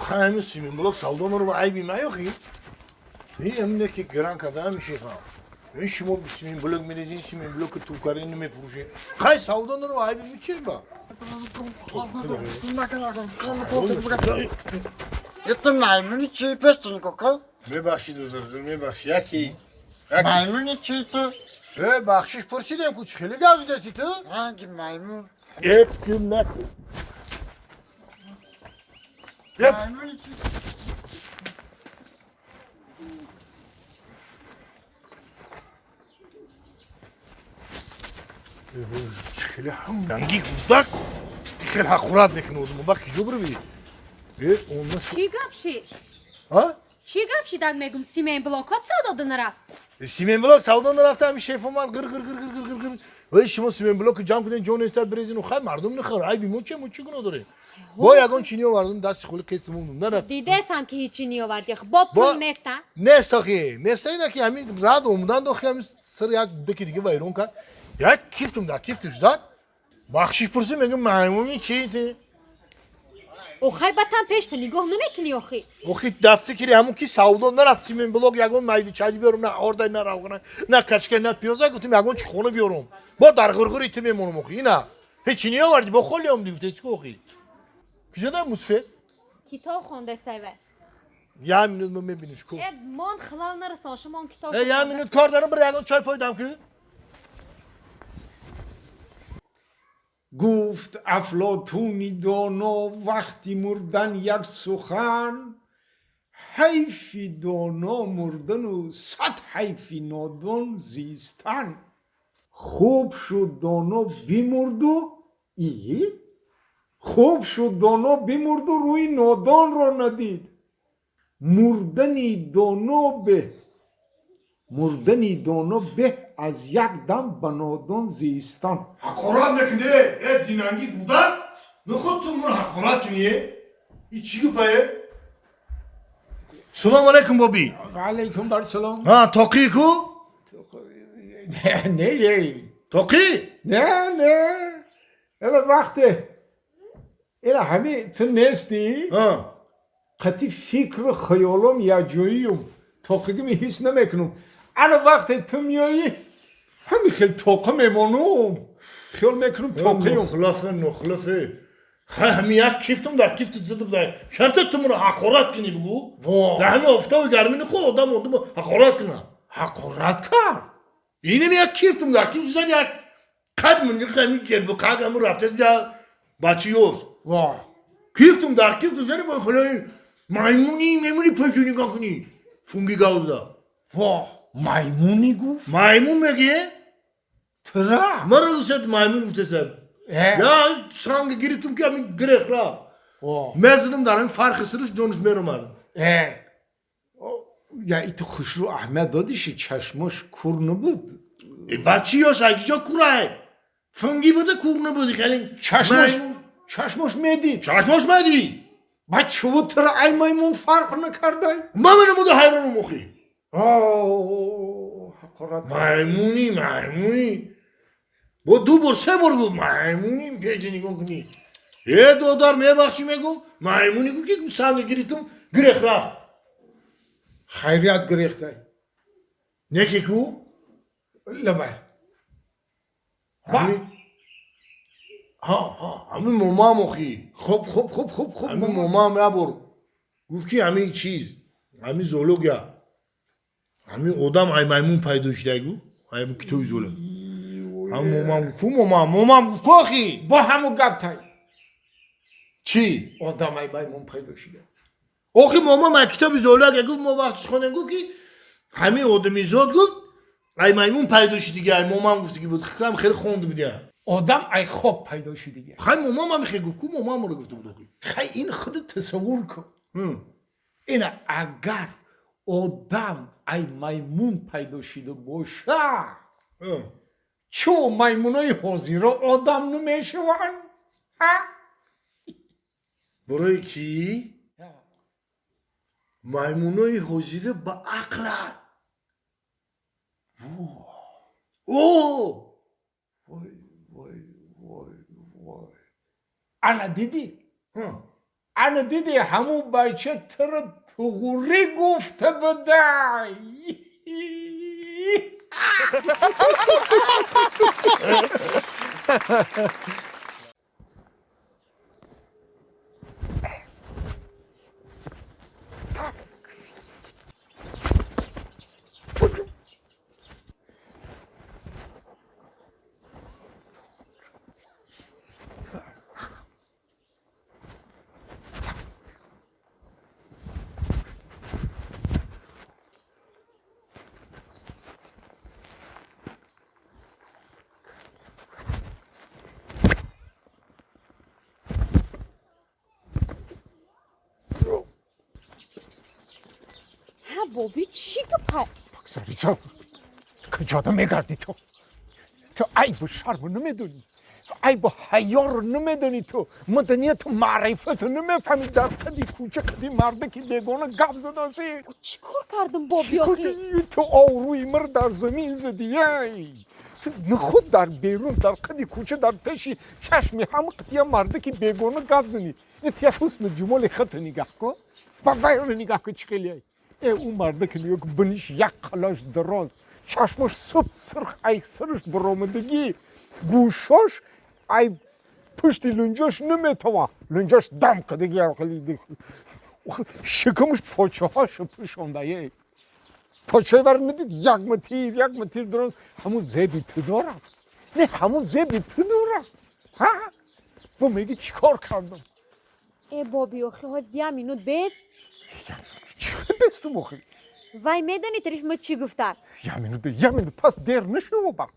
همین سیمین بلوک سالدان رو عیبی میاخی این امینه که گران کدام میشه خام این شما سیمین بلوک میدین سیمین بلوک تو کاری نمیفروشین خای سالدان رو عیبی میچی با تو میمونی چی پشتین کوکو؟ میبخشید دادر میبخشید یکی میمونی چی تو؟ بخشش پرسیدم کوچ خیلی گازی دستی تو hangi maymun? Hepsim nakli. Yap. Maymun için. خیلی هم رنگی گوزدک خیلی حقورات نکنودم bak جبر بی ondan چی گپشی؟ ha چی گپشی داد میگم سیمین بلوکات سودادن رفت Simen Blok savdan rafta bir şefim var gır gır gır gır gır gır gır. Ve şimo Simen Blok cam kudin John Estad Brezin u khay mardum ne khar ay bi muçe muçe gün odore. Bu yagon çiniyo vardım das xulu kesim umdum ne rafta. دیدم که هیچی نیاوردی خب با با پول نیسته ne sahi ne sayda ki amin rad umdan do kham sır yak deki dige vayron ka. Ya kiftum da kiftiş zat. Bakşiş pursu megim maymuni çiydi. او خی بتن پشت نگاه نمیکنی آخی Oxi dasti ki همون کی savdan ne raft Simen Blok yagon maydi çaydi biyorum ne orada ne ravgına ne kaçken ne piyoza gutum yagon çxonu biyorum. Ba dar gırgır itimim onu oxi ina. Hiç niye vardı bu xolyam diye teçki oxi. Kıjada musfe. کتاب خونده سیوه Ya minut mu mebiniş ko. من خلال نرسان شما کتاب Ya minut kardarım bir yagon çay poydam ki. گفت افلاطونی دانا وقتی مردن یک سخن حیفی دانا مردن و صد حیفی نادان زیستن خوب شد دانا بیمرد و خوب شد دانا بیمرد و روی نادان را ندید مردنی دانا به از یک دم به نادان زیستن Hakorat nekinde dinangi gudan. Ne khottum bunu hakorat niye? İçi paye. Selam aleyküm babi. و علیکم بر سلام Ha toqi ku? نه Toqi? نه الا وقته الا همه تو نیستی Ha. قطی فکر و خیالم یا جوییم توقیگی حس نمیکنم الا وقتی تو میایی همین خیلی توقع میمانم خیال میکنم توقعیم Nuhlafe. Hem ya kiftim da kiftim zıdım da. Şart ettim bunu hakorat kini bu. Da hem ofta o germini ko adam oldu mu hakorat kina. حقارت کرد Yine mi ya kiftim da kiftim ya. Kad mı yıkayım gel bu kagamı raftet ya. Başıyor. واه Kiftim da kiftim seni bu khulay. Maymuni peşini kakni. Fungi gavda. واه میمونی گفت Maymun megi? ترا Marılsat maymun muhtesem. Ya sanki giritim ki amin grek ra. واه Mezdim darın farkı sırış konuşmuyorum abi. یا ایتو خوشرو احمد دادیشی چشماش کور نبود Bakıyor sanki kuray. Fungi bu da kurnu bu dikelin. چشماش میدید Çalışmış mı di? بچه و ترا ای میمون فرق نکرده Mamını mu da hayranım oki. حقارت Maymuni. Bu dubur se borgu maymuni pecini konkuni. Dodar me bakçı me gum. Maymuni ku ki sanki giritim grek raf. خیریت گریخته Ne ki ku? لبه Hami. Hami momam oki. خوب خوب Hami momam ya bor. Guf ki hami çiz. Hami zoologya. Hami odam ay maymun paydoştay gu. Ay bu kitoy zolog. Hami momam ku oki. با همو گپ تای Çi? آدم ای میمون پیدا شده Oki momam ay kitabı zoologya guf mo vaqt khonem gu ki hami odami zod guf. Ay maymun paydoşti ki ay momam gufti ki bu kham khir khond bidya. آدم ای خوب پیدا شده دیگه Khay momam am khir guf ku momam ro guftu bu. خی این خودت تصور کن Hı. این اگر آدم ای میمون پیدا شده باشه Hı. چو میمونای حاضر آدم نمیشون Burayı ki maymunay hozire ba akla. Oo. وای انا دیدی Hı. انا دیدی همون بچه تر تغوری گفته بدای ها بابی چی گفت؟ بگذاری تو کجا میگردی تو عیب و شرم نمیدونی عیب و حیا رو نمیدونی تو مدنیت و معرفت رو نمیفهمی در قدی کوچه قدی مرده که بیگانه گپ زداسی چی کار کردم بابی آخی؟ تو آروی مر در زمین زدی تو نخود در بیرون در قدی کوچه در پیشی چشمی همه قطیه مرده که بیگانه گپ زنی اتیا حسن جمال خط نگاه کن با ویرون نگاه کن چکلی اون مرده که نیوک بنیش یک خلاش دراز چشمش صبح سرخ ای سرش برامدگی گوشاش ای پشتی لنجاش نمیتوا لنجاش دم کدگی خیلی شکمش پاچه هاشو پوشونده پاچه بر ندید یک متیر درست همون زیبی تو دارم نه همون زیبی تو دارم ها با میگی چی کار کردم ای بابی آخی ها زیامینود بیست چی بستم آخی وای میدونی طرف ما چی گفتن؟ یه منوت پس دیر نشو با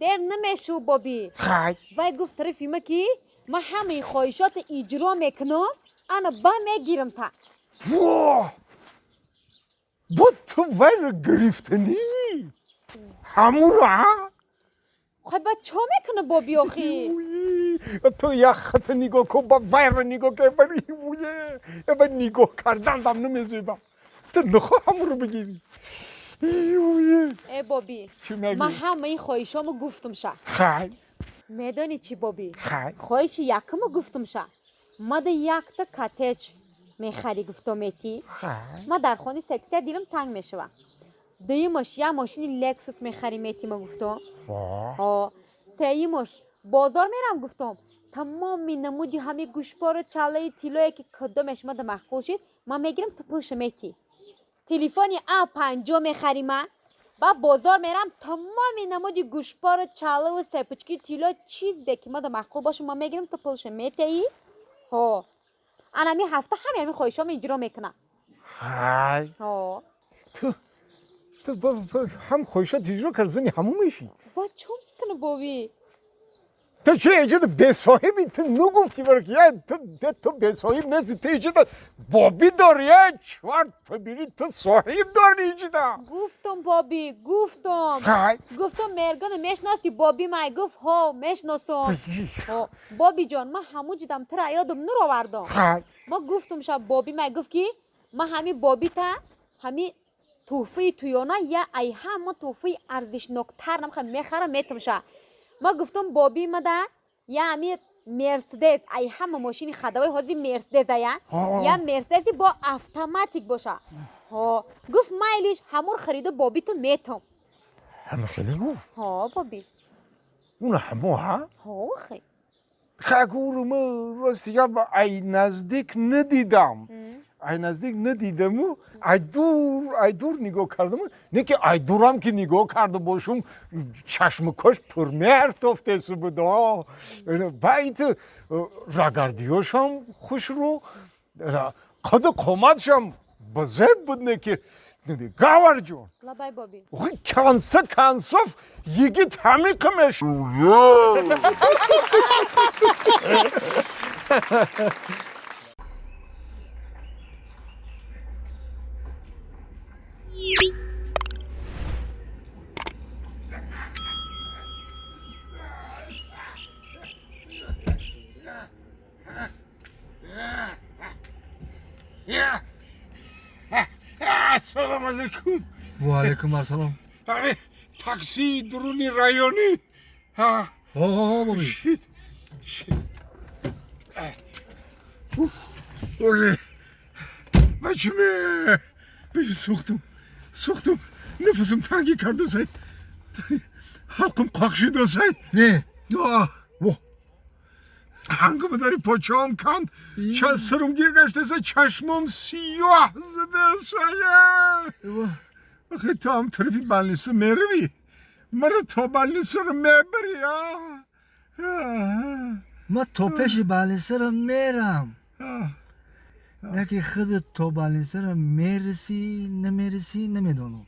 در نمیشو بابی خای وای گفت طرفی ما کی ما همه خواهشات اجرا میکنم انا با میگیرم تا واه با تو ویر گرفتنی همون رو ها خواهی با چه میکنه بابی آخی؟ تو یک خط نگاه کن با ویر نگاه که بر نگاه کردن دم نمیزیبم تو نخواه همون رو بگیری ای بابی چی میگی؟ ما همه خواهشامو گفتم شا خای میدونی چی بابی؟ خای خواهش یکمو گفتم شا ما ده یک تا کاتج میخری گفتم میتی خای ما در خانه سکسه دیلم تنگ میشوم دویمش یه ماشین لکسوس میخری میتی ما گفتم واه سیمش بازار میرم گفتم تمام نمودی همه گوشپار چاله تیلایی که کدومش ما ده مخکول شید ما میگیرم تو پوش میتی تلفنی A5 میخریم با بازار میرم تمام نمودی گوشپار چاله و سپچکی تیلا چیزی که ما ده مخکول باشه ما میگیرم تو پوش میتی ها انا می هفته همین خواهشام اجرا میکنم خای ها تو هم خوشت اجرا کردنی همون میشی با چه میکنه بابی تو چه ایجاد به صاحبی تو نگفتی برای تو به صاحب نیستی تو ایجاد بابی داری چوار تو بیری تو صاحب داری ایجاد گفتم بابی گفتم خای گفتم مرگان میشناسی بابی مای گفت ها میشناسم بابی جان ما همو جدم تر یادم نور آوردم خای ما گفتم شب بابی مای گفت کی ما همین بابی تا همین توفی تویانا یا ای هم توفی ارزشناکتر نمیخوام میخرم میتم شا ما گفتم بابی ما ده یا همین مرسدس ای هم ماشین خدوای هازی مرسدس یا مرسدسی با اتوماتیک باشه ها گفت مایلیش همون خریده بابی تو میتم همه خیلی گفت ها بابی اون همه ها ها خی خگورم راستی با ای نزدیک ندیدم ای نزدیک ندیدم و ای دور نگاه کردم نه که ای دورم که نگاه کرده باشم چشم کش پرمهر تفته سو بودا باید رگردیاشم خوش رو قد قامتشم بزرگ بود نه که گاور جون لبای بابی کنسف یگیت همی کمش السلام علیکم و علیکم السلام اره تاکسی درونی رایونی ها ها بابی اوه بچمه بچه سوختم نفسم تنگی کرده سای حلقم قاقشیده سای نه هنگام داری پاچام کند چند سرم گیر گشته سای چشمم سیاه زده سای آخه تو هم طرفی بلنیسه میروی مرا تا بلنیسه رو میبری ما تو پیش بالینسه را میرم نه که خودت تو بالینسه را میرسی نمیدونم